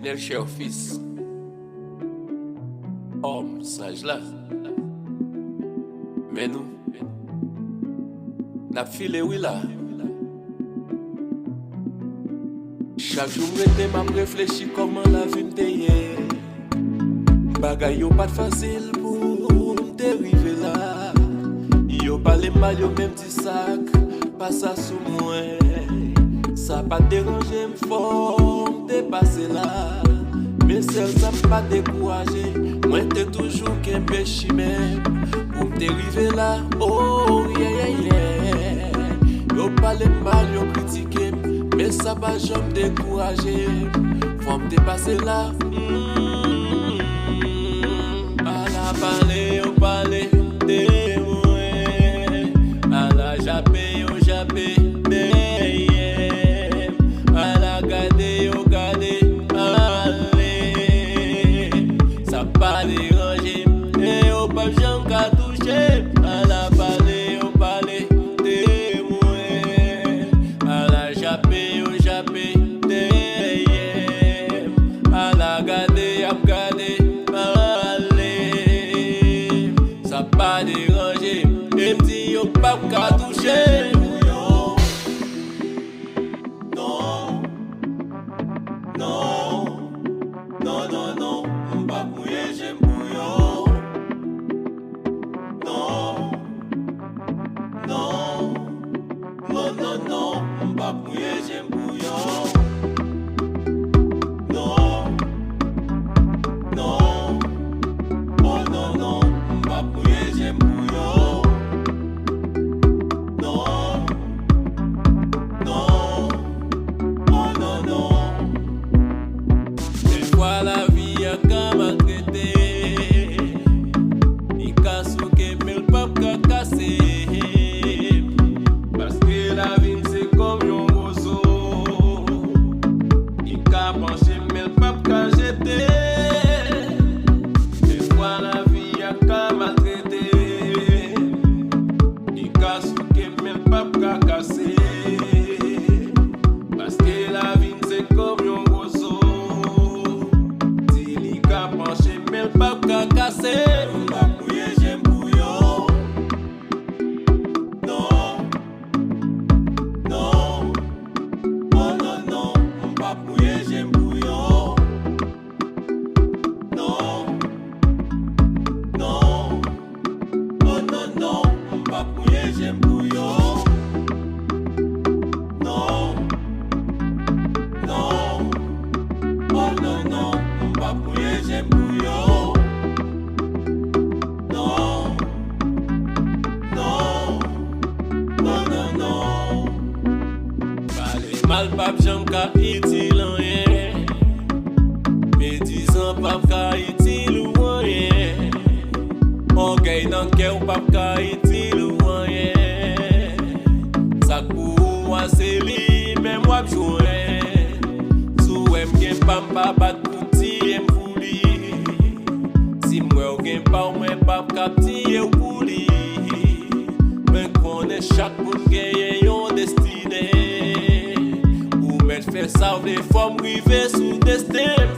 Pinel cher fils, homme sage là. Mais nous, n'a filé oui là. Chaque jour, je réfléchis comment la vie me déye. Bagay yo pas facile pour me dériver là. Yo pas les mal, yo même petit sac, pas ça sous moi. Ça pas déranger, m'fort dépasser là. Mais celle ça pas décourager. Moi t'es toujours qu'un péché même pour me dériver là. Oh yeah yeah yeah. Yo pas les mal, yo critiquer, mais ça pas jamais décourager. Faut me dépasser là. Parler, au parler, de moi. À la japé, au japé, de à la garder, au garder, allez. Ça pas déranger, et au pas j'en qu'à toucher. À la parler, au parler, de moi. À la japé, au japé, de à la garder, à garder. Pas déranger, et m'di yo pas qu'à toucher. Non, non, non, non, non, m'pas mouiller, j'aime bouillon. Non, non, non, non, non, m'pas mouiller, j'aime bouillon. Non, non, oh non, non. J'aime bouillon. Non, non, oh non, non. Des fois la vie a qu'à maltraiter. Il casse ou qu'il me le pape qu'à casser. Parce que la vie c'est comme un roseau. Il qu'a penché mais le pape qu'à jeter. Des fois la vie a qu'à maltraiter. Parce que la vie c'est comme un roseau. Si li ka penché mais pas ka casser. M'pa mouiller j'aime bouillon. Non, non, oh non non, m'pa mouiller j'aime bouillon. Non, non, oh non non, m'pa mouiller j'aime bouillon. J'aime bouillon. Non, non, non, non, non. Parler mal, pape, j'en qu'à utile rien. Mais 10 ans, pape, qu'à utile ou rien. Orgueil dans le cœur, pape, qu'à utile ou rien. Ça pour moi, c'est lui, même moi, j'aurais. Souhait, m'gen pas m'bat pour tirer. Si moi ou gen pa ou mwen pa kaptiye ou pou li. Men konen chak moun genye yon destine. Ou men fè sa ou de fòm rive sou destin.